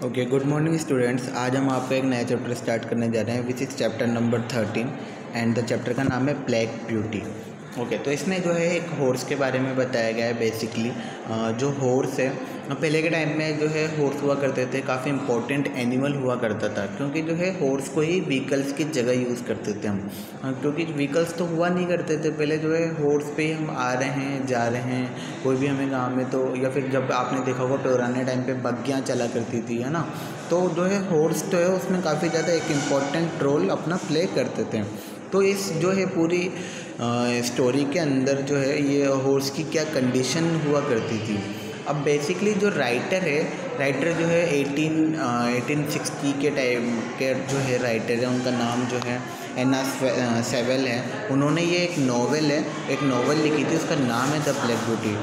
Okay, good morning students. आज हम आपका एक नया चैप्टर स्टार्ट करने जा रहे हैं which is chapter number 13 and the chapter का नाम है ब्लैक ब्यूटी। ओके, तो इसमें जो है एक हॉर्स के बारे में बताया गया है। बेसिकली जो हॉर्स है पहले के टाइम में जो है हॉर्स हुआ करते थे, काफ़ी इंपॉर्टेंट एनिमल हुआ करता था, क्योंकि जो है हॉर्स को ही व्हीकल्स की जगह यूज़ करते थे हम। क्योंकि व्हीकल्स तो हुआ नहीं करते थे पहले, जो है हॉर्स पे ही हम आ रहे हैं जा रहे हैं, कोई भी हमें गाँव में तो, या फिर जब आपने देखा होगा पुराने टाइम पे बग्गियाँ चला करती थी, है ना। तो जो है हॉर्स जो है उसमें काफ़ी ज़्यादा एक इम्पॉर्टेंट रोल अपना प्ले करते थे। तो इस जो है पूरी स्टोरी के अंदर जो है ये हॉर्स की क्या कंडीशन हुआ करती थी। अब बेसिकली जो राइटर जो है 1860 के टाइम के जो है राइटर है, उनका नाम जो है एना सेवेल है। उन्होंने ये एक नॉवल लिखी थी, उसका नाम है द ब्लैक ब्यूटी।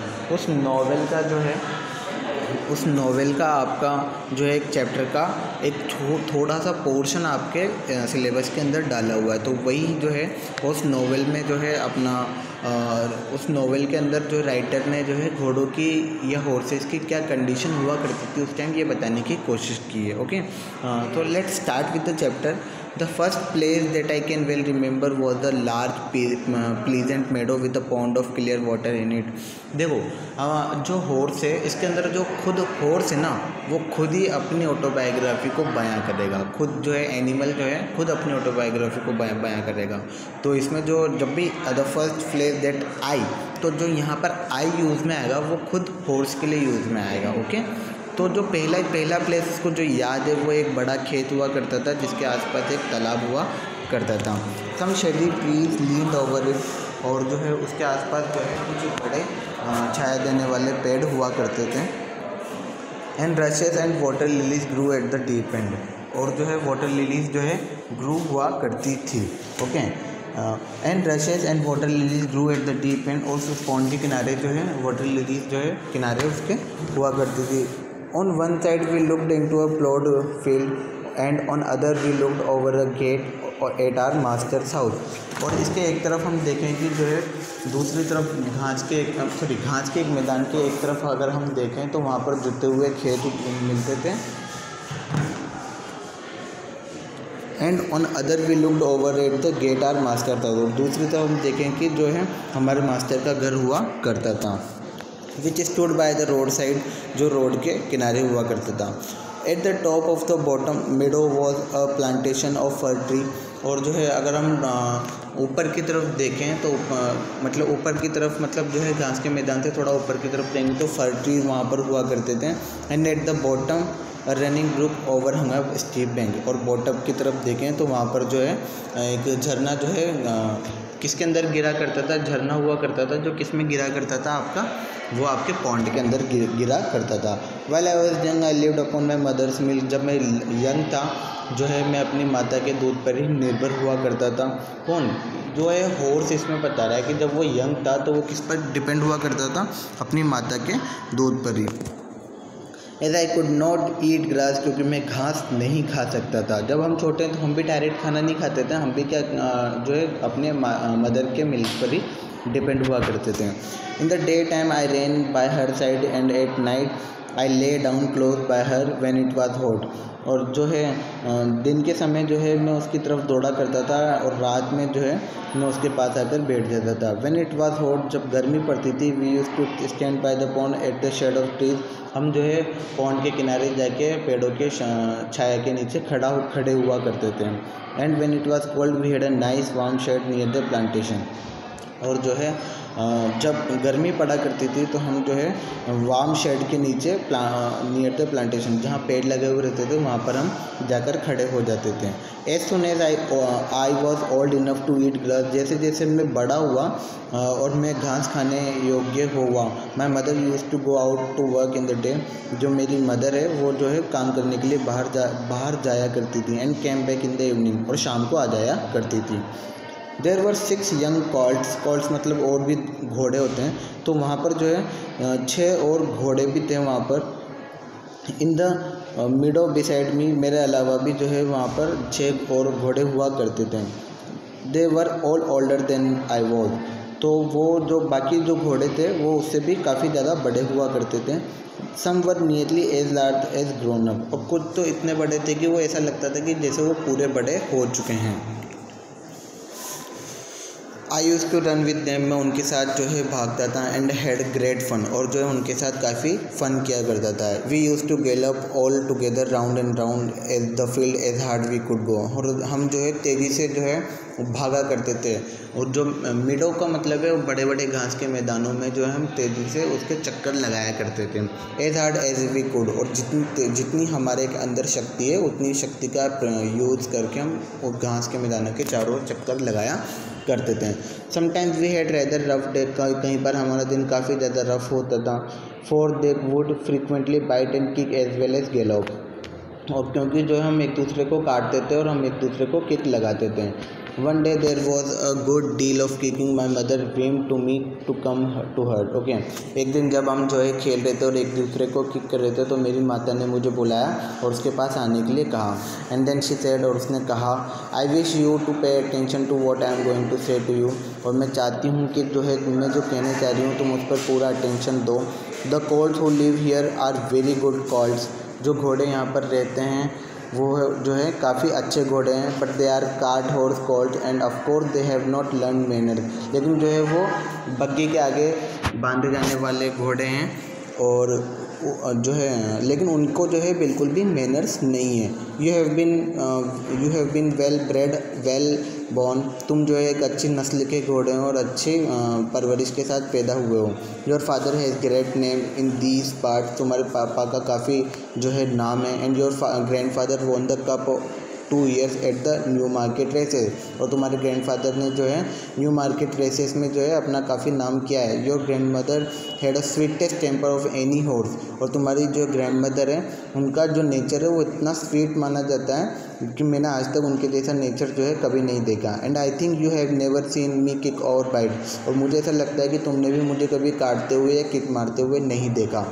उस नॉवेल का आपका जो है एक चैप्टर का एक थोड़ा सा पोर्शन आपके सिलेबस के अंदर डाला हुआ है। तो वही जो है उस नॉवेल में जो है अपना उस नॉवेल के अंदर जो राइटर ने जो है घोड़ों की या हॉर्सेस की क्या कंडीशन हुआ करती थी उस टाइम, ये बताने की कोशिश की है। ओके, तो let's start with the chapter. The first place that I can well remember was the large pleasant meadow with a pond of clear water in it। देखो जो हॉर्स है इसके अंदर जो खुद हॉर्स है ना, वो खुद ही अपनी ऑटोबायोग्राफी को बयां करेगा। खुद जो है एनिमल जो है खुद अपनी ऑटोबायोग्राफी को बयां करेगा। तो इसमें जो जब भी the first place that I, तो जो यहाँ पर आई यूज़ में आएगा वो खुद हॉर्स के लिए यूज़ में आएगा। ओके, तो जो पहला प्लेस इसको जो याद है वो एक बड़ा खेत हुआ करता था जिसके आसपास एक तालाब हुआ करता था। Some shady trees leaned over it, और जो है उसके आसपास जो है कुछ बड़े छाया देने वाले पेड़ हुआ करते थे। And rushes and water lilies grew at the deep end, और जो है वाटर लिलीज जो है ग्रू हुआ करती थी। Okay, and rushes and water lilies grew at the deep end, और उस पॉन्ड के किनारे जो है वाटर लिलीज जो है किनारे उसके हुआ करती थी। On one side we looked into a plowed field and on other we looked over a gate at our master's house। और इसके एक तरफ हम देखें कि जो है दूसरी तरफ घास के एक मैदान के एक तरफ अगर हम देखें तो वहाँ पर जुते हुए खेत मिलते थे। And on other we looked over at the gate our master था, और दूसरी तरफ हम देखें कि जो है हमारे मास्टर का घर हुआ करता था। Which stood by the road side, जो रोड के किनारे हुआ करता था। At the top of the bottom meadow was a plantation of fir tree, और जो है अगर हम ऊपर की तरफ देखें तो मतलब ऊपर की तरफ मतलब जो है घास के मैदान से थोड़ा ऊपर की तरफ देंगे तो फर ट्री वहाँ पर हुआ करते थे। And at the bottom running brook overhung up steep bank, और बॉटम की तरफ देखें तो वहाँ पर जो है एक झरना जो है किसके अंदर गिरा करता था, झरना हुआ करता था जो किस में गिरा करता था आपका, वो आपके पॉन्ड के अंदर गिरा करता था। Well I was young I lived upon my mother's milk, जब मैं यंग था जो है मैं अपनी माता के दूध पर ही निर्भर हुआ करता था। कौन जो है हॉर्स इसमें बता रहा है कि जब वो यंग था तो वो किस पर डिपेंड हुआ करता था, अपनी माता के दूध पर ही। As I could not eat grass, क्योंकि मैं घास नहीं खा सकता था। जब हम छोटे हैं तो हम भी डायरेक्ट खाना नहीं खाते थे, हम भी क्या जो है अपने मदर के मिल्क पर ही डिपेंड हुआ करते थे। इन the day time I rain bye her side and at night I lay down close by her when it was hot, और जो है दिन के समय जो है मैं उसकी तरफ दौड़ा करता था और रात में जो है मैं उसके पास आकर बैठ जाता था। व्हेन इट वाज हॉट, जब गर्मी पड़ती थी, we used to stand by the pond at the shade of trees, हम जो है पॉन्ड के किनारे जाके पेड़ों के छाया के नीचे खड़े हुआ करते थे। And when it was cold we had a nice warm shed near the plantation, और जो है जब गर्मी पड़ा करती थी तो हम जो है वार्म शेड के नीचे नियर द प्लांटेशन, जहाँ पेड़ लगे हुए रहते थे वहाँ पर हम जाकर खड़े हो जाते थे। As soon as I was old enough to eat grass, जैसे जैसे मैं बड़ा हुआ और मैं घास खाने योग्य हुआ, my mother used to go out to work in the day, जो मेरी मदर है वो जो है काम करने के लिए बाहर जाया करती थी। And came back in the evening, और शाम को आ जाया करती थी। देयर वर 6 यंग कॉल्ट्स मतलब और भी घोड़े होते हैं, तो वहाँ पर जो है 6 और घोड़े भी थे वहाँ पर। इन द मिडो बिसाइड मी, मेरे अलावा भी जो है वहाँ पर 6 और घोड़े हुआ करते थे। They were all older than I was, तो वो जो बाकी जो घोड़े थे वो उससे भी काफ़ी ज़्यादा बड़े हुआ करते थे। Some were nearly as large as grown up, और कुछ तो इतने बड़े थे कि वो ऐसा लगता था कि जैसे वो पूरे बड़े हो चुके हैं। I used to run with them, मैं उनके साथ जो है भागता था। एंड हैड ग्रेट फन, और जो है उनके साथ काफ़ी फ़न किया करता था। We used to gallop all together round and round as the field as hard we could go, और हम जो है तेज़ी से जो है भागा करते थे। और जो मिडो का मतलब है वो बड़े बड़े घास के मैदानों में जो है हम तेज़ी से उसके चक्कर लगाया करते थे। As hard as we could, और जितनी हमारे अंदर शक्ति है उतनी शक्ति का यूज़ करके हम वो घास के मैदानों के चारों ओर चक्कर लगाया करते थे। Sometimes we had rather rough day, कहीं पर हमारा दिन काफ़ी ज़्यादा रफ होता था। For they would frequently bite and kick as well as gallop, और क्योंकि जो हम एक दूसरे को काटते थे और हम एक दूसरे को किक लगाते थे। One day there was a good deal of kicking, my mother whinnied to me to come to her. Okay, एक दिन जब हम जो है खेल रहे थे और एक दूसरे को किक कर रहे थे तो मेरी माता ने मुझे बुलाया और उसके पास आने के लिए कहा। एंड देन शी सेड, और उसने कहा, I wish you to pay attention to what I am going to say to you, और मैं चाहती हूँ कि जो है मैं जो कहने चाह रही हूँ तुम उस पर पूरा अटेंशन दो। The colts who live here are very good colts, जो घोड़े यहाँ पर रहते हैं वो जो है काफ़ी अच्छे घोड़े हैं। But they are cart horse colts and of course they have not learn manner, लेकिन जो है वो बग्गी के आगे बांधे जाने वाले घोड़े हैं और जो है लेकिन उनको जो है बिल्कुल भी मैनर्स नहीं है। You have been well bred well born, तुम जो है एक अच्छी नस्ल के घोड़े हो और अच्छी परवरिश के साथ पैदा हुए हो। Your father has great name in these part, तुम्हारे पापा का काफ़ी जो है नाम है। And your grandfather won the cup 2 years at the Newmarket races, और तुम्हारे ग्रैंडफादर ने जो है न्यू मार्केट रेसेस में जो है अपना काफ़ी नाम किया है। Your grandmother had a sweetest temper of any horse, और तुम्हारी जो ग्रैंड मदर है उनका जो नेचर है वो इतना स्वीट माना जाता है कि मैंने आज तक उनके जैसा नेचर जो है कभी नहीं देखा। And I think you have never seen me kick और बाइट, और मुझे ऐसा लगता है कि तुमने भी मुझे कभी काटते हुए या किक मारते हुए नहीं देखा।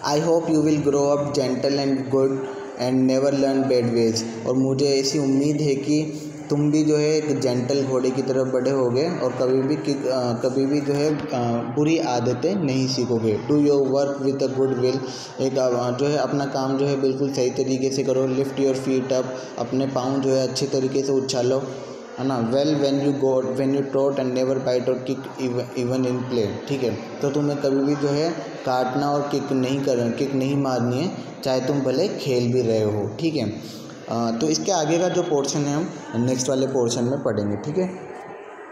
I hope you will grow up gentle and good and never learn bad ways, और मुझे ऐसी उम्मीद है कि तुम भी जो है एक जेंटल घोड़े की तरफ बड़े होगे और कभी भी जो है बुरी आदतें नहीं सीखोगे। Do your work with a good will, एक जो है अपना काम जो है बिल्कुल सही तरीके से करो। लिफ्ट योर फीट अप, अपने पाँव जो है अच्छे तरीके से उछालो, है ना। Well when you trot and never bite or kick even in play, ठीक है। तो तुम्हें कभी भी जो है काटना और किक नहीं मारनी है, चाहे तुम भले खेल भी रहे हो, ठीक है। तो इसके आगे का जो पोर्शन है हम नेक्स्ट वाले पोर्शन में पढ़ेंगे, ठीक है।